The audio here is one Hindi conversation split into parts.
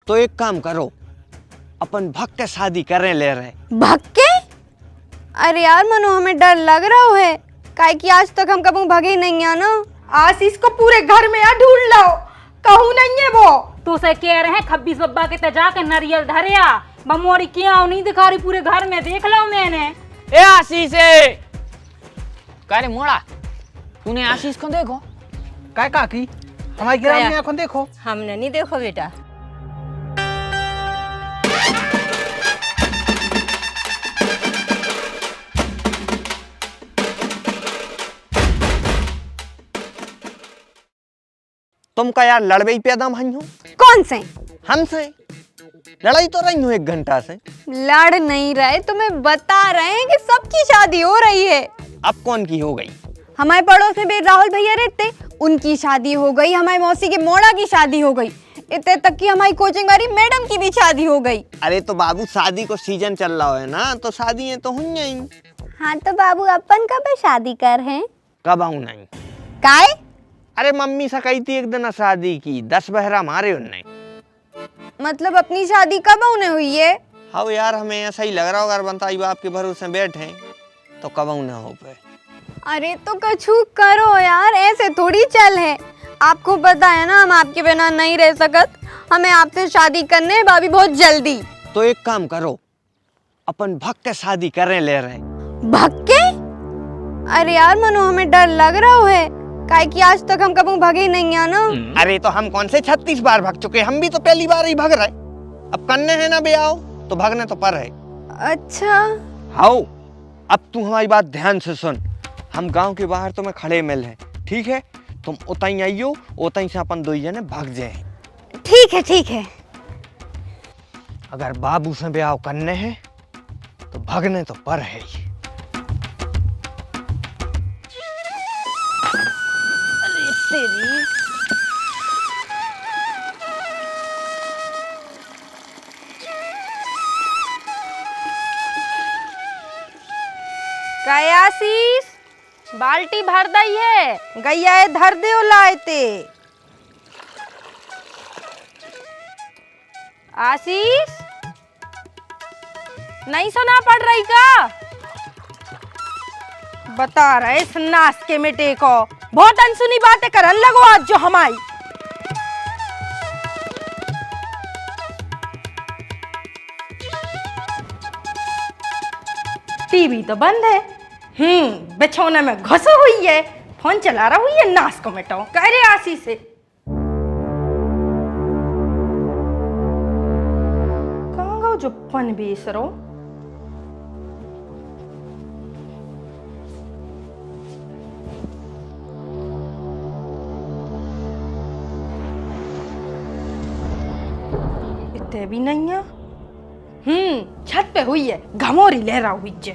तो एक काम करो, अपन भग के शादी करने ले रहे। भग के? अरे यार मनो, हमें डर लग रहा है, काहे कि आज तक हम कभी भगे नहीं है ना। आशीष को पूरे घर में आ ढूंढ लो, कहूँ नहीं है वो। तो से कह रहे हैं 26 बब्बा के तजा के नारियल धरिया बमोरी क्या नहीं दिखा रही पूरे घर में, देख लो मैंने। ए आशीष करे मोड़ा, तूने आशीष को देखो? काय काकी, हमारी ग्राम में आंखों देखो। हमने नहीं देखो बेटा। तुम का यार लड़बे ही पैदा भाई हो? कौन से? हमसे लड़ाई तो रही हूँ 1 घंटा से। लड़ नहीं रहे, तुम्हें बता रहे हैं कि सबकी शादी हो रही है। अब कौन की हो गई? हमारे पड़ोस में भी राहुल भैया रहते, उनकी शादी हो गई। हमारी मौसी के मोड़ा की शादी हो गई। इतने तक कि हमारी कोचिंग वाली मैडम की भी शादी हो गई। अरे तो बाबू, शादी को सीजन चल रहा है ना, तो शादी तो हुई ही। हाँ तो बाबू, अपन कब शादी कर हैं? कब आऊँ नहीं? काय? अरे मम्मी से कही थी एक दिन शादी की, 10 बहरा मारे उनने। मतलब अपनी शादी कब होने हुई है? हाँ यार, हमें ऐसा ही लग रहा होगा, बनताई बाप के भरोसे बैठे तो कब ना हो पाए। अरे तो कछु करो यार, ऐसे थोड़ी चल है। आपको पता है ना, हम आपके बिना नहीं रह सकत। हमें आपसे शादी करने है भाभी, बहुत जल्दी। तो एक काम करो, अपन भग के शादी करने ले रहे। भग के? अरे यार मनो, हमें डर लग रहा है, काहे कि आज तक हम कभी भगे नहीं है ना। अरे तो हम कौन से 36 बार भग चुके, हम भी तो पहली बार ही भग रहे। अब करने है ना ब्याह, तो भगने तो पर है। अच्छा हाँ, अब तू हमारी बात ध्यान से सुन। हम गांव के बाहर तुम्हें खड़े मिल हैं, ठीक है? तुम उतई आइयो, उतई से अपन 2 जने भाग जाए। ठीक है, ठीक है। अगर बाबू से ब्याह करने हैं तो भगने तो पर है ही। तेरी काय आशीष, बाल्टी भर दई है, गैया है धर दे लाए ते। आशीष, नहीं सुना पड़ रही का? बता रहे सन्नास के बेटे को, बहुत अनसुनी बातें करन लगो आज जो हमारी। टीवी तो बंद है, बिछौने में घुसो हुई है, फोन चला रहा हुई है नास को मिटाओ। कह रहे आशीष से कहाँ गो जो पन बेसरो। इतने भी नहीं है। छत पे हुई है, घमोरी लहरा हुई है।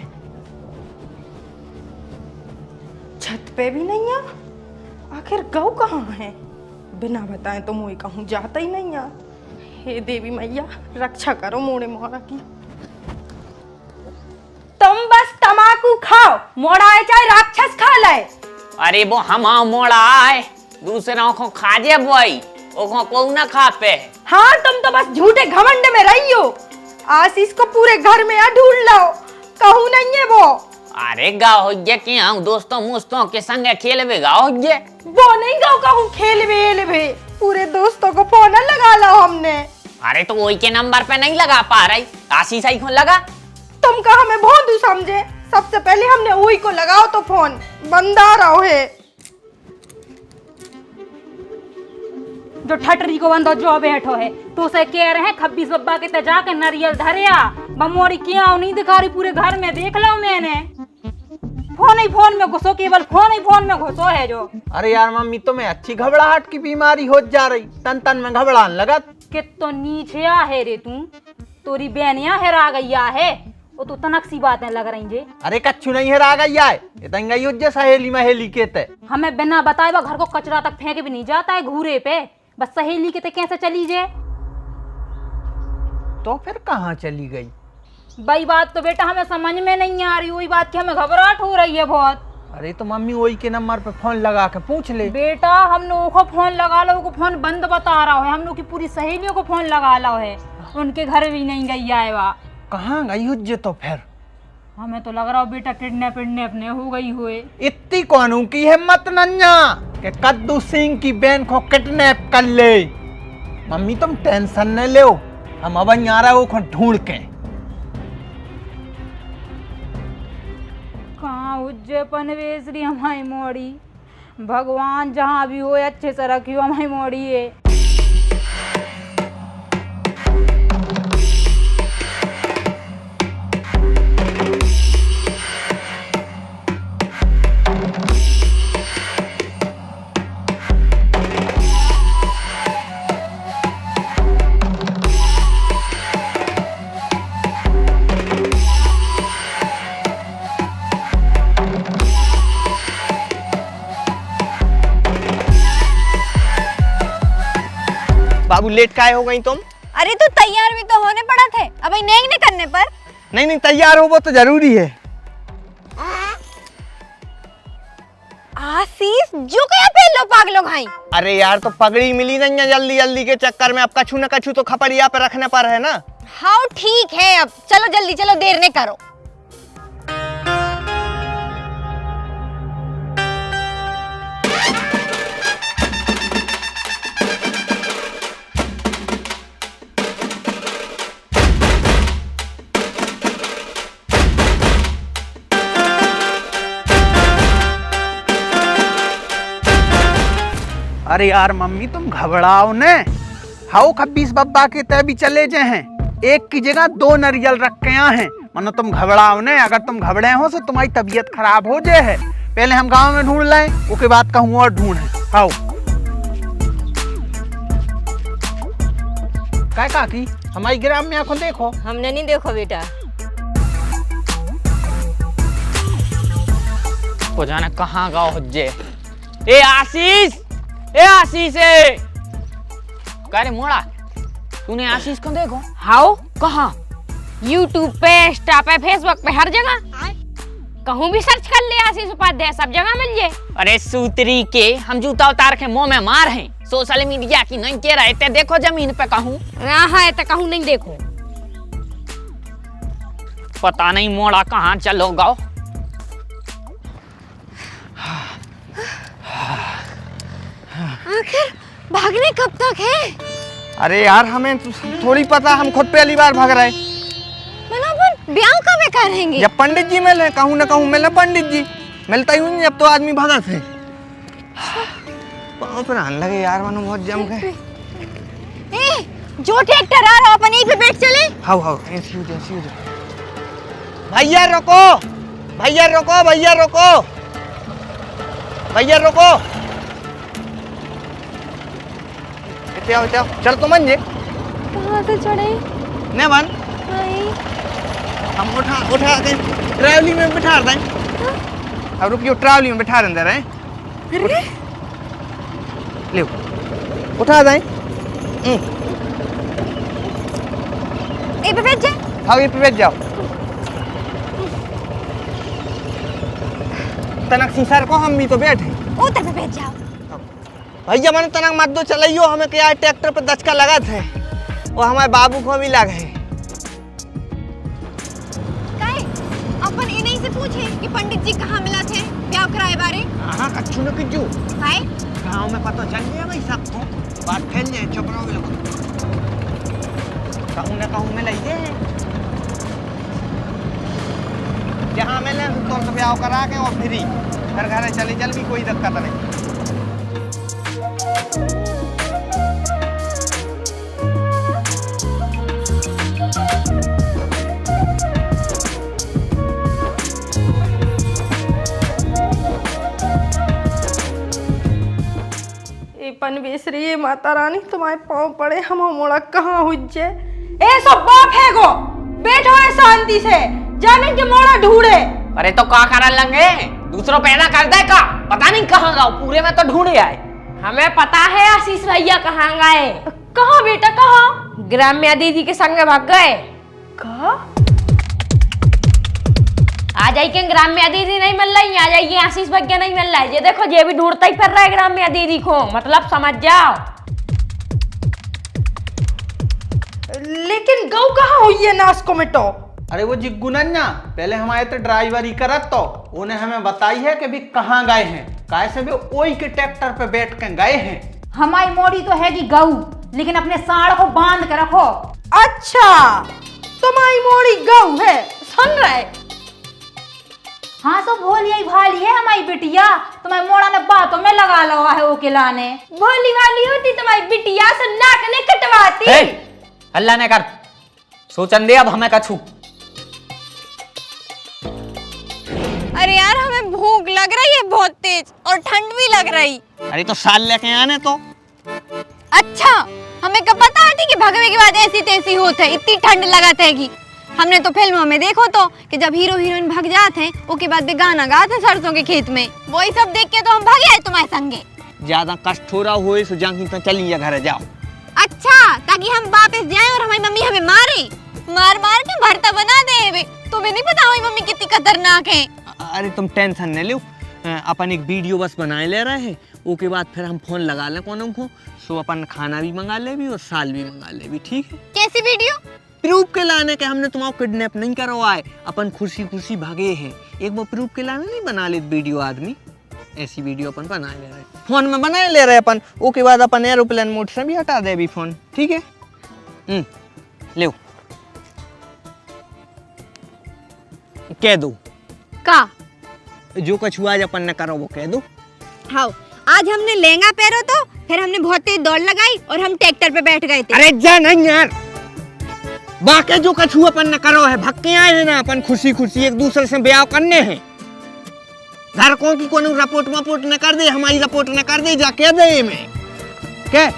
छत पे भी नहीं है, आखिर गौ कहाँ है? बिना बताए तो मुझे कहूँ जाता ही नहीं है। हे देवी मैया, रक्षा करो मोड़े मोड़ा की। तुम बस तमाकू खाओ, मोड़ा है चाहे राक्षस खा लाए। अरे वो हम मोड़ा है, दूसरों को खा जे बोई, ओको को ना खा पे। हाँ, तुम तो बस झूठे घमंड में रही हो। आशीष को पूरे घर में आ ढूंढ लो, कहूँ नहीं है वो। अरे गाँव हो गया कि हम दोस्तों मुस्तों के संग खेलवे गाँव हो गया। वो नहीं गाँव कहूँ खेलवे, पूरे दोस्तों को फोन लगा लो हमने। अरे तो वही के नंबर पे नहीं लगा पा रही, आशीष आई को लगा। तुम का हमें बहुत समझे, सबसे पहले हमने वही को लगाओ तो फोन बंदा रहो है। जो ठटरी को बंदो जो बैठो है, तो से कह रहे हैं 26 बब्बा के तजा के नारियल धरिया बमोरी क्या नहीं दिखा रही पूरे घर में, देख लो मैंने। फोन ही फोन में घुसो, केवल फोन ही फोन में घुसो है जो। अरे यार मम्मी, तुम्हें अच्छी घबराहट की बीमारी हो जा रही, तन तन में घबरान लगा। कितो नीचे आ है रे तू, तोरी बहनिया हेरा गईया है, वो तो तनक सी बातें लग रही जे। अरे कच्छु नहीं है, राग गई है, इतनी गई हो सहेली महेली के ते। हमें बिना बताए वो घर को कचरा तक फेंके भी नहीं जाता है घूरे पे, बस सहेली के ते कैसे चली जे। तो फिर कहाँ चली गई? वही बात तो बेटा हमें समझ में नहीं आ रही, वही बात की हमें घबराहट हो रही है बहुत। अरे तो मम्मी वही के नंबर पे फोन लगा के पूछ ले। बेटा हम लोगों को फोन लगा लो, को फोन बंद बता रहा है, हम लोग की पूरी सहेलियों को फोन लगा लो है, उनके घर भी नहीं गई है वह। कहाँ गई हुज्जे तो फिर? हमें तो लग रहा हो बेटा किडनैप ने हो गई हुए। इतनी कौनों की हिम्मत नन्या कि कद्दू सिंह की बहन को किडनैप कर ले। मम्मी तुम टेंशन न लो, हम अब आ रहा वो ढूंढ के। कहाँ उज्जे पनवेसरी हमारी मोड़ी, भगवान जहाँ भी हो अच्छे से रखियो हमारी मोड़ी है। बाबू लेट काहे हो गई तुम? अरे तो तैयार भी तो होने पड़ा थे, अब नहीं नहीं करने पर। नहीं तैयार हो वो तो जरूरी है। आशीष जो क्या पहन लो पागलो भाई। अरे यार तो पगड़ी मिली नहीं है जल्दी जल्दी के चक्कर में, अब कछु न कछु तो खपड़िया पे रखने पर है ना। हाँ ठीक है, अब चलो जल्दी चलो, देर नहीं करो। अरे यार मम्मी तुम घबराओ ने, हाउ खब्बीस बब्बा के तय भी चले जे हैं, एक की जगह 2 नारियल रख के यहाँ हैं। मनो तुम घबराओ ने, अगर तुम घबरे हो तो तुम्हारी तबीयत खराब हो जाए है। पहले हम गांव में ढूंढ लाएं, उसके बाद कहूँ और ढूंढे। हाउ क्या काकी हमारी ग्राम में आंखों देखो। हमने नहीं देखो बेटा। को जाने कहाँ गाँव हुज्जे। ए आशीष, ए आशीष है। कह रे मोड़ा, तूने आशीष को देखो? हाउ कहाँ? यूट्यूब पे, इंस्टा पे, फेसबुक पे, हर जगह कहूँ भी सर्च कर ले आशीष उपाध्याय, सब जगह मिल जाए। अरे सूत्री के हम जूता उतार के मुंह में मार हैं, सोशल मीडिया की नहीं कह रहे थे। देखो जमीन पे कहूँ है तो कहूँ नहीं देखो। पता नहीं मोड़ा कहाँ चलो गाओ। आखिर भागने कब तक है? अरे यार हमें थोड़ी पता, हम खुद पहली बार भाग रहे। ब्याह कब करेंगे? जब पंडित जी मिले, कहूँ न कहूँ मिले पंडित जी, मिलता ही नहीं जब तो आदमी भागा थे। पाँव पर आने लगे यार, मानो बहुत जम गए। जो ट्रैक्टर आ रहा अपन यहीं पे बैठ चले। हाउ ऐसी हो जाए। भैया रोको, भैया रोको, भैया रोको, भैया रोको। चल तो मंजे। कहाँ से चढ़े? नहीं बन, हम उठा के ट्रैवली में बिठा दें। अब रुकियो, ट्रैवली में बिठा अंदर है। ले उठा दें। ए पे बैठ जाए। हाँ ये पे बैठ जाओ। तनक सीसर को हम भी तो बैठे। उधर पे बैठ जाओ। भैया मैंने तनक मत दो, चलाइयो। हमें क्या ट्रैक्टर पे दचका लगा थे, वो हमारे बाबू को भी लगा है। अपन इन्हीं से पूछे कि पंडित जी कहाँ मिला थे ब्याह कराए बारे। हाँ कच्चू न किज्जू काहे? गाँव में पता चल गया भाई सबको, बात फैल जाए। चुप रहो लोग, कहूँ न कहूँ में लइए हैं। जहाँ मिले तो ब्याह करा के और फ्री घर घर चले चल भी, कोई दिक्कत नहीं। पनवेसरी माता रानी तुम्हारे पाँव पड़े, हम मोड़ा कहाँ हुज्जे। ए सब बाप है गो, बैठो है शांति से, जाने के मोड़ा ढूंढे। अरे तो का करा लंगे, दूसरों पैदा कर दे का, पता नहीं कहाँ गाओ, पूरे में तो ढूंढे आए। हमें पता है आशीष भैया कहाँ गए। कहाँ बेटा कहाँ? ग्राम्या दीदी के संग भाग गए। कहा? आ जाइए ग्राम्य दीदी नहीं मिल रही, आ जाइए आशीष भैया नहीं मिल रहा है। ये देखो ये भी ढूंढता ही फिर रहा है ग्राम्य दीदी को, मतलब समझ जाओ। लेकिन गौ कहाँ हुई है नास्को में तो? अरे वो जिग्गू नन्ना पहले हमारे तो ड्राइवरी करत तो उन्हें हमें बताई है कि भी कहाँ गए हैं, काहे से भी वही के ट्रैक्टर पे बैठ के गए हैं। हमारी मोड़ी तो है कि गऊ, लेकिन अपने साड़ को बांध के रखो। अच्छा तुम्हारी मोड़ी गौ है, सुन रहे? हाँ तो भोली भाली है हमारी बिटिया, तुम्हारी मोड़ा ने बातों में लगा लगा है ओके लाने। भोली वाली होती तुम्हारी बिटिया से नाक नहीं कटवाती। अल्लाह ने कर सोचन दे अब हमें कछू। अरे यार हमें भूख लग रही है बहुत तेज और ठंड भी लग रही। अरे तो साल लेके आने तो। अच्छा हमें कब पता थी कि भगवे के बाद ऐसी तैसी होते है, इतनी ठंड लगत है कि हमने तो फिल्मों में देखो तो कि जब हीरो हीरोइन भाग जाते हैं उसके बाद भी गाना गाते सरसों के खेत में, वही सब देख के तो हम भागे आए तुम्हारे संगे। ज्यादा कष्ट हो रहा हो सो जाके तो चलिए घर जाओ। अच्छा ताकि हम वापस जाएं और हमारी मम्मी हमें मारे, मार मार के भरता बना दे। तुम्हें नहीं पता हमारी मम्मी कितनी खतरनाक है। अरे तुम टेंशन नहीं लो, अपन एक वीडियो बस बनाए ले रहे हैं, उसके बाद फिर हम फोन लगा ले कोनो को, सो अपन खाना भी मंगा ले भी और साल भी मंगा ले भी, ठीक है? कैसी वीडियो? प्रूफ के लाने के हमने तुम्हारा किडनैप नहीं करवाए, अपन खुशी खुशी भागे हैं। एक वो प्रूफ के लाने नहीं बना ले वीडियो आदमी, ऐसी वीडियो अपन बना ले रहे, फोन में बना ले रहे अपन, उसके बाद अपन एरोप्लेन मोड से भी हटा दे अभी फोन, ठीक है? ले कह दो का जो कुछ हुआ आज अपन ने करो वो कह दो। हाँ आज हमने लहंगा पहनो तो फिर हमने बहुत तेज दौड़ लगाई और हम ट्रैक्टर पे बैठ गए थे। अरे जा नहीं यार, बाकी जो कुछ हुआ अपन ने करो है, भग के आए हैं ना अपन खुशी खुशी एक दूसरे से ब्याह करने हैं। घर को की कोनो रिपोर्ट वपोर्ट न कर दे, हमारी रिपोर्ट न कर दे, जा कह दे मैं क्या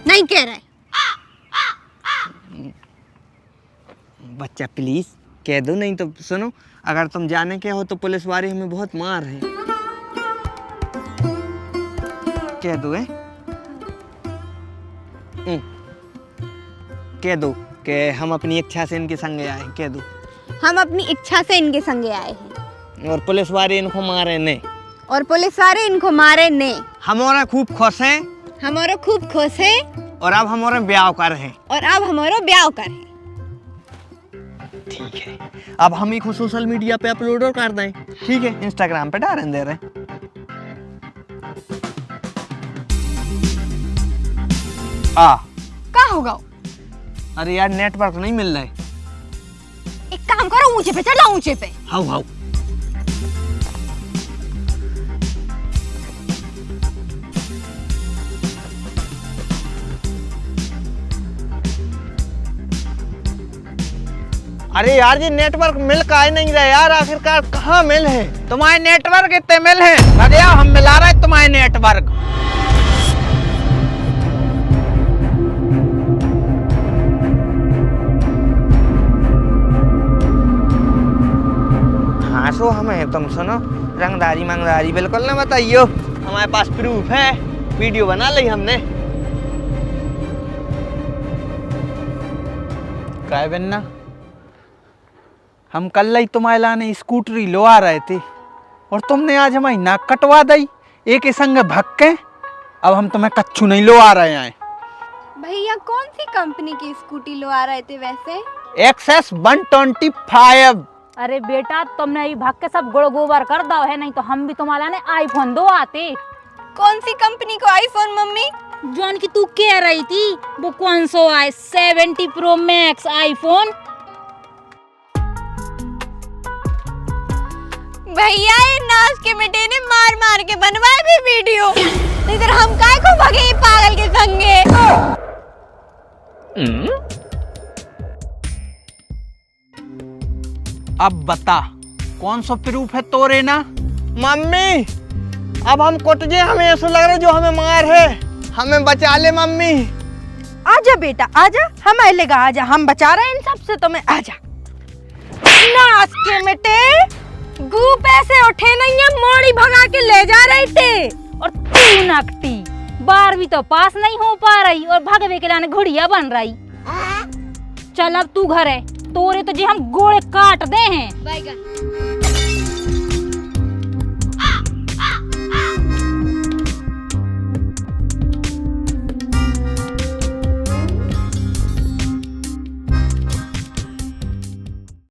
नहीं कह रहे। बच्चा प्लीज कह दो, नहीं तो सुनो अगर तुम जाने के हो तो पुलिस वाले हमें बहुत मार है, कह दो है? कह दो कि हम अपनी इच्छा से इनके संगे आए, कह दो हम अपनी इच्छा से इनके संगे आए हैं और पुलिस वाले इनको मारे ने, और पुलिस वाले इनको मारे ने। हमारा खूब खुश हैं, हमारा खूब खुश है और अब हमारे ब्याह कर हैं, और अब हमारा ब्याह कर है। ठीक है अब हम इसको सोशल मीडिया पे अपलोड कर दें, ठीक है? इंस्टाग्राम पे डाल दे रहे। क्या होगा? अरे यार नेटवर्क नहीं मिल रहा है। एक काम करो ऊंचे पे चलो, ऊंचे पे। हाउ हाउ अरे यार ये नेटवर्क मिल का नहीं रहा यार, आखिरकार कहाँ मिल है? तुम्हारे नेटवर्क इतने मिल हैं, भगया हम मिला रहे तुम्हारे नेटवर्क। हाँ सो हमें तुम सुनो रंगदारी मंगदारी बिल्कुल ना बताइयो, हमारे पास प्रूफ है, वीडियो बना ली हमने। काय बनना हम कल ही तुम्हारे लाने स्कूटरी लो आ रहे थे और तुमने आज हमारी नाक कटवा दी एक संग भग के। अब हम तुम्हें कच्चू नहीं लो आ रहे हैं। भैया कौन सी कंपनी की स्कूटी लो आ रहे थे वैसे? एक्सेस 125। अरे बेटा तुमने ये भाग के सब गुड़ गोबर कर दो है, नहीं तो हम भी तुम्हारा ने आईफोन दो आते। कौन सी कंपनी को आईफोन मम्मी? जॉन की तू कह रही थी वो कौन सो आए 70 प्रो मैक्स आईफोन। भैया ये नाच के बेटे ने मार मार के बनवाए भी वीडियो, नहीं तो हम काय को भगे पागल के संगे। अब बता कौन सा प्रूफ है तोरे ना? मम्मी अब हम कुट जे, हमें ऐसा लग रहा है जो हमें मार है, हमें बचा ले मम्मी। आजा बेटा आजा, हम आएगा, आजा हम बचा रहे हैं इन सब से तुम्हें, आजा। नाच के बेटे गू पैसे उठे नहीं है, मोड़ी भगा के ले जा रहे थे। और तू नकटी 12वीं तो पास नहीं हो पा रही और भगवे के लाने घुड़िया बन रही। चल अब तू घर है, तोरे तो जी हम गोड़े काट दे हैं। बैगन